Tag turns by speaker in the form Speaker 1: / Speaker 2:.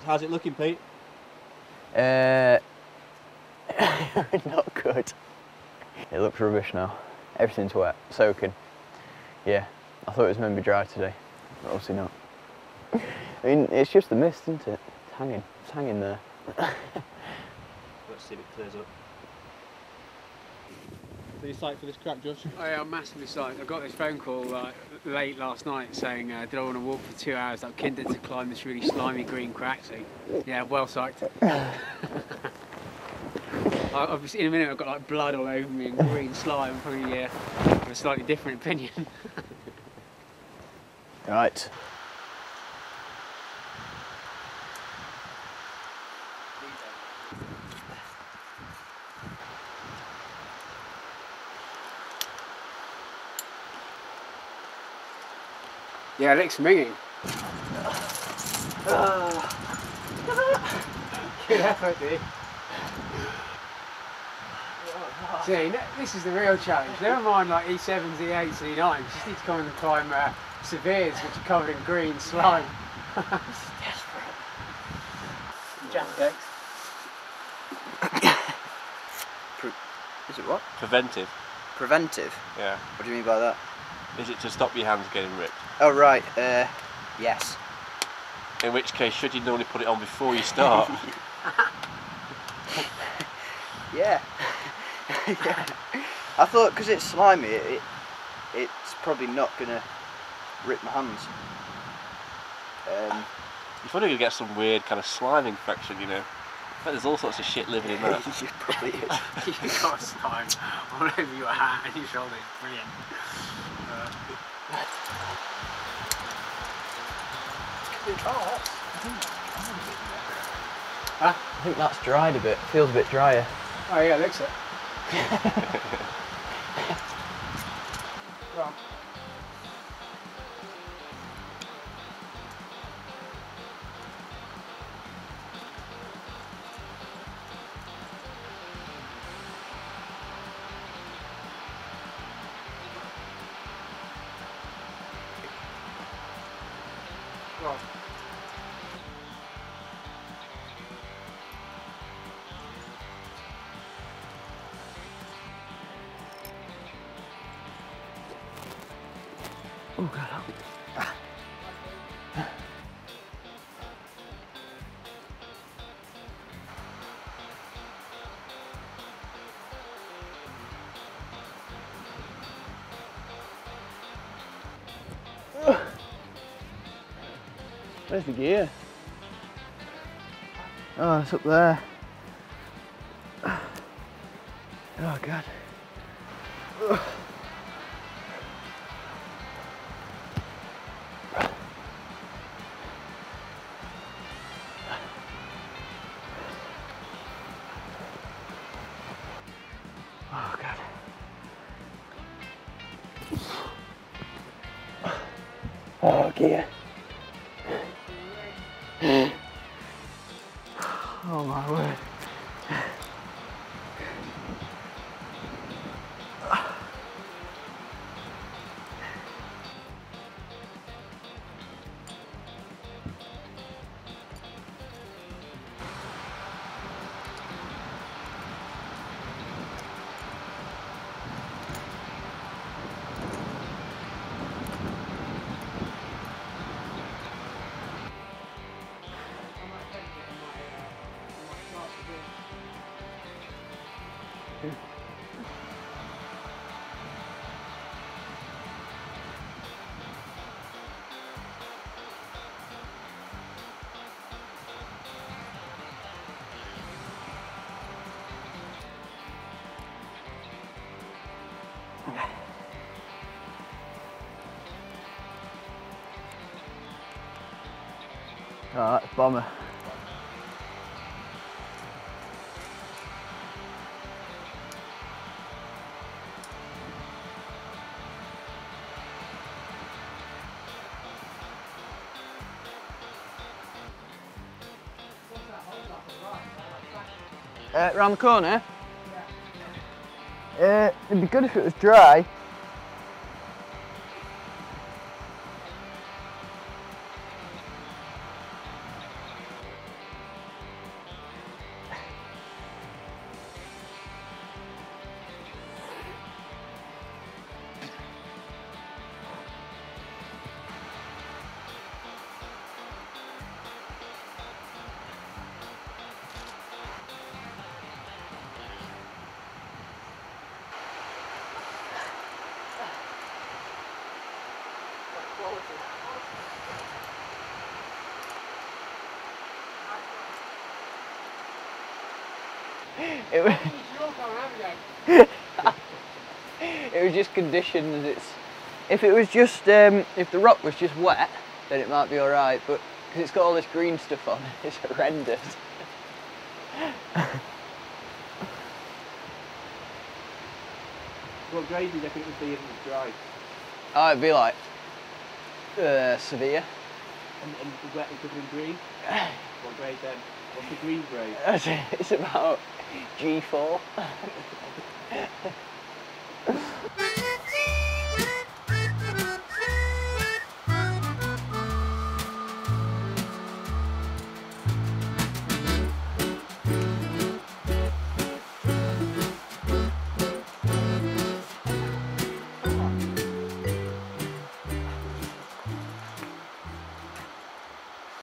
Speaker 1: How's it looking, Pete?
Speaker 2: Not good. It looks rubbish now. Everything's wet, soaking. Yeah, I thought it was meant to be dry today, but obviously not. I mean, it's just the mist, isn't it? It's hanging there.
Speaker 1: Let's see if it clears up. So you psyched for this crack, Josh?
Speaker 3: Oh yeah, I'm massively psyched. I got this phone call late last night saying did I want to walk for 2 hours up Kinder to climb this really slimy green crack. So yeah, well psyched. Obviously in a minute I've got like blood all over me and green slime. Probably have a slightly different opinion.
Speaker 2: Right.
Speaker 3: Yeah, it looks minging. Good effort, dude. See, this is the real challenge. Never mind like E7s, E8s, E9s. You just need to come and climb Severes, which are covered in green slime. Desperate. Jam cakes.
Speaker 2: Is it what?
Speaker 1: Preventive.
Speaker 2: Preventive?
Speaker 1: Yeah.
Speaker 2: What do you mean by that?
Speaker 1: Is it to stop your hands getting ripped?
Speaker 2: Oh right, yes.
Speaker 1: In which case, should you normally put it on before you start?
Speaker 2: Yeah. Yeah. I thought because it's slimy, it's probably not gonna rip my hands.
Speaker 1: You're probably gonna get some weird kind of slime infection, you know. I bet there's all sorts of shit living in that.
Speaker 2: It probably is.
Speaker 3: You've got slime all over your hat and your shoulders. Brilliant.
Speaker 2: I think that's dried a bit. Feels a bit drier.
Speaker 3: Oh yeah, it looks it. Right. Right.
Speaker 2: Oh god. Where's the gear? Oh, it's up there. Oh god. Oh god. Oh gear. Oh my word. Oh, that's a bomber. Round the corner? Yeah. It'd be good if it was dry. It was, it was just conditions. If it was just if the rock was just wet, then it might be all right. But because it's got all this green stuff on, it's horrendous.
Speaker 1: What grade do you reckon it would be if it was dry?
Speaker 2: Oh, it'd be like severe.
Speaker 1: And wet and covered in green? What grade then? What's the green grade?
Speaker 2: It's about G4.